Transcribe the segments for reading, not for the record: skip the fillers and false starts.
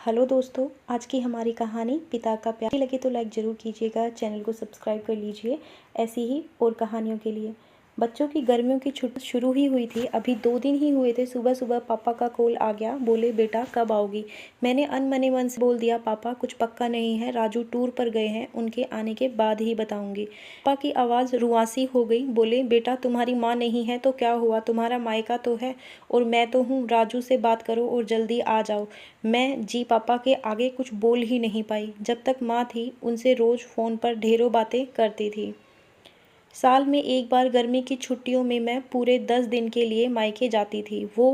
Hello दोस्तों, आज की हमारी कहानी पिता का प्यार लगे तो लाइक ज़रूर कीजिएगा। चैनल को सब्सक्राइब कर लीजिए ऐसी ही और कहानियों के लिए। बच्चों की गर्मियों की छुट्टी शुरू ही हुई थी। अभी 2 दिन ही हुए थे। सुबह सुबह पापा का कॉल आ गया। बोले बेटा कब आओगी। मैंने अनमने मन से बोल दिया पापा कुछ पक्का नहीं है, राजू टूर पर गए हैं, उनके आने के बाद ही बताऊंगी। पापा की आवाज़ रुआसी हो गई। बोले बेटा तुम्हारी माँ नहीं है तो क्या हुआ, तुम्हारा मायका तो है और मैं तो हूँ। राजू से बात करो और जल्दी आ जाओ। मैं जी पापा के आगे कुछ बोल ही नहीं पाई। जब तक माँ थी उनसे रोज़ फ़ोन पर ढेरों बातें करती थी। साल में एक बार गर्मी की छुट्टियों में मैं पूरे 10 दिन के लिए मायके जाती थी। वो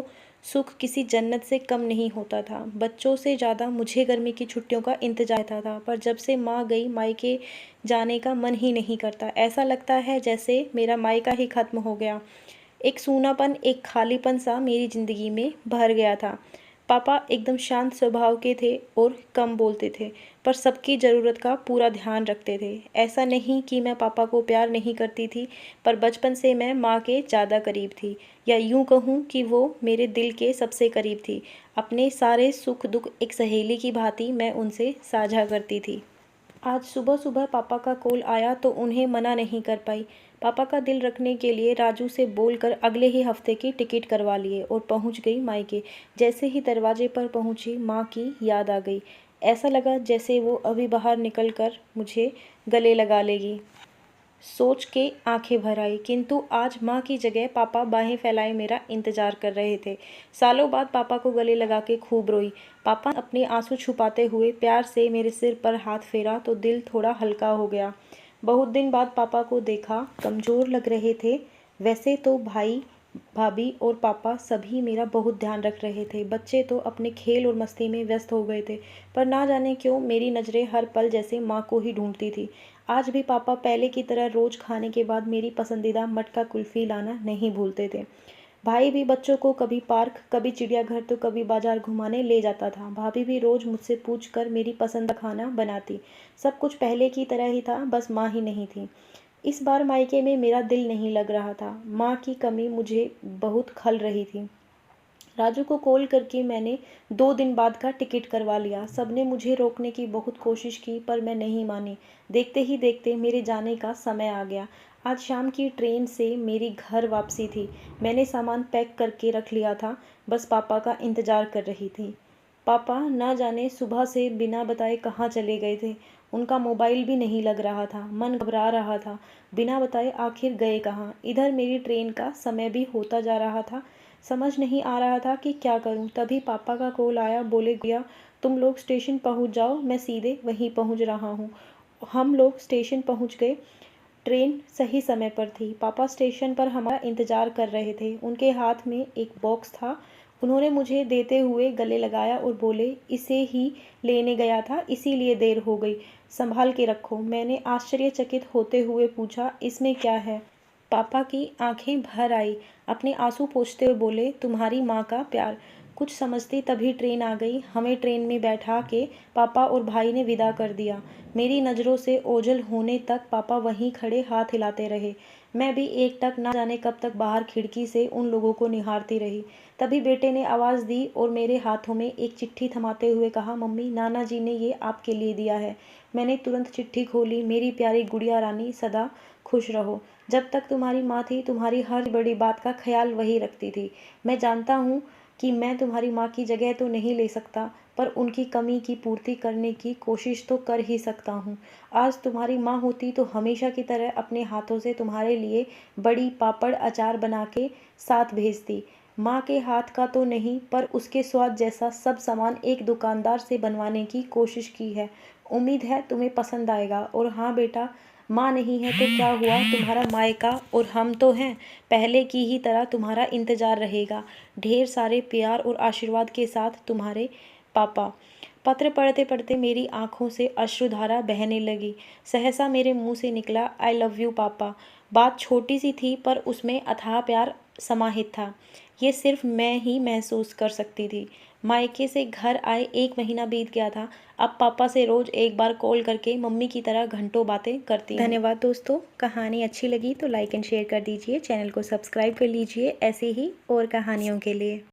सुख किसी जन्नत से कम नहीं होता था। बच्चों से ज़्यादा मुझे गर्मी की छुट्टियों का इंतजार था। पर जब से माँ गई मायके जाने का मन ही नहीं करता। ऐसा लगता है जैसे मेरा मायका ही ख़त्म हो गया। एक सूनापन, एक खालीपन सा मेरी ज़िंदगी में भर गया था। पापा एकदम शांत स्वभाव के थे और कम बोलते थे, पर सबकी ज़रूरत का पूरा ध्यान रखते थे। ऐसा नहीं कि मैं पापा को प्यार नहीं करती थी, पर बचपन से मैं माँ के ज़्यादा करीब थी, या यूँ कहूँ कि वो मेरे दिल के सबसे करीब थी। अपने सारे सुख दुख एक सहेली की भांति मैं उनसे साझा करती थी। आज सुबह सुबह पापा का कॉल आया तो उन्हें मना नहीं कर पाई। पापा का दिल रखने के लिए राजू से बोलकर अगले ही हफ्ते की टिकट करवा लिए और पहुंच गई मायके। जैसे ही दरवाजे पर पहुंची माँ की याद आ गई। ऐसा लगा जैसे वो अभी बाहर निकलकर मुझे गले लगा लेगी। सोच के आंखें भर आई, किंतु आज माँ की जगह पापा बाहें फैलाए मेरा इंतजार कर रहे थे। सालों बाद पापा को गले लगा के खूब रोई। पापा अपने आंसू छुपाते हुए प्यार से मेरे सिर पर हाथ फेरा तो दिल थोड़ा हल्का हो गया। बहुत दिन बाद पापा को देखा, कमज़ोर लग रहे थे। वैसे तो भाई भाभी और पापा सभी मेरा बहुत ध्यान रख रहे थे। बच्चे तो अपने खेल और मस्ती में व्यस्त हो गए थे, पर ना जाने क्यों मेरी नज़रें हर पल जैसे माँ को ही ढूंढती थी। आज भी पापा पहले की तरह रोज़ खाने के बाद मेरी पसंदीदा मटका कुल्फ़ी लाना नहीं भूलते थे। भाई भी बच्चों को कभी पार्क, कभी चिड़ियाघर तो कभी बाजार घुमाने ले जाता था। भाभी भी रोज़ मुझसे पूछकर मेरी पसंद का खाना बनाती। सब कुछ पहले की तरह ही था, बस माँ ही नहीं थी। इस बार मायके में मेरा दिल नहीं लग रहा था। माँ की कमी मुझे बहुत खल रही थी। राजू को कॉल करके मैंने 2 दिन बाद का टिकट करवा लिया। सबने मुझे रोकने की बहुत कोशिश की, पर मैं नहीं मानी। देखते ही देखते मेरे जाने का समय आ गया। आज शाम की ट्रेन से मेरी घर वापसी थी। मैंने सामान पैक करके रख लिया था, बस पापा का इंतज़ार कर रही थी। पापा ना जाने सुबह से बिना बताए कहाँ चले गए थे। उनका मोबाइल भी नहीं लग रहा था। मन घबरा रहा था, बिना बताए आखिर गए कहाँ। इधर मेरी ट्रेन का समय भी होता जा रहा था। समझ नहीं आ रहा था कि क्या करूं। तभी पापा का कॉल आया। बोले गुड़िया तुम लोग स्टेशन पहुंच जाओ, मैं सीधे वहीं पहुंच रहा हूं। हम लोग स्टेशन पहुंच गए। ट्रेन सही समय पर थी। पापा स्टेशन पर हमारा इंतज़ार कर रहे थे। उनके हाथ में एक बॉक्स था। उन्होंने मुझे देते हुए गले लगाया और बोले इसे ही लेने गया था, इसीलिए देर हो गई, संभाल के रखो। मैंने आश्चर्यचकित होते हुए पूछा इसमें क्या है। पापा की आंखें भर आई। अपने आंसू पोंछते हुए बोले तुम्हारी माँ का प्यार। कुछ समझते तभी ट्रेन आ गई। हमें ट्रेन में बैठा के पापा और भाई ने विदा कर दिया। मेरी नज़रों से ओझल होने तक पापा वहीं खड़े हाथ हिलाते रहे। मैं भी एक टक ना जाने कब तक बाहर खिड़की से उन लोगों को निहारती रही। तभी बेटे ने आवाज़ दी और मेरे हाथों में एक चिट्ठी थमाते हुए कहा मम्मी नाना जी ने ये आपके लिए दिया है। मैंने तुरंत चिट्ठी खोली। मेरी प्यारी गुड़िया रानी सदा खुश रहो। जब तक तुम्हारी माँ थी तुम्हारी हर बड़ी बात का ख्याल वही रखती थी। मैं जानता हूँ कि मैं तुम्हारी माँ की जगह तो नहीं ले सकता, पर उनकी कमी की पूर्ति करने की कोशिश तो कर ही सकता हूँ। आज तुम्हारी माँ होती तो हमेशा की तरह अपने हाथों से तुम्हारे लिए बड़ी पापड़ अचार बना के साथ भेजती। माँ के हाथ का तो नहीं, पर उसके स्वाद जैसा सब सामान एक दुकानदार से बनवाने की कोशिश की है। उम्मीद है तुम्हें पसंद आएगा। और हाँ बेटा, माँ नहीं है तो क्या हुआ, तुम्हारा मायका और हम तो हैं। पहले की ही तरह तुम्हारा इंतज़ार रहेगा। ढेर सारे प्यार और आशीर्वाद के साथ तुम्हारे पापा। पत्र पढ़ते पढ़ते मेरी आंखों से अश्रुधारा बहने लगी। सहसा मेरे मुंह से निकला आई लव यू पापा। बात छोटी सी थी पर उसमें अथाह प्यार समाहित था। ये सिर्फ मैं ही महसूस कर सकती थी। मायके से घर आए 1 महीना बीत गया था। अब पापा से रोज़ एक बार कॉल करके मम्मी की तरह घंटों बातें करती हूँ। धन्यवाद दोस्तों। कहानी अच्छी लगी तो लाइक एंड शेयर कर दीजिए। चैनल को सब्सक्राइब कर लीजिए ऐसे ही और कहानियों के लिए।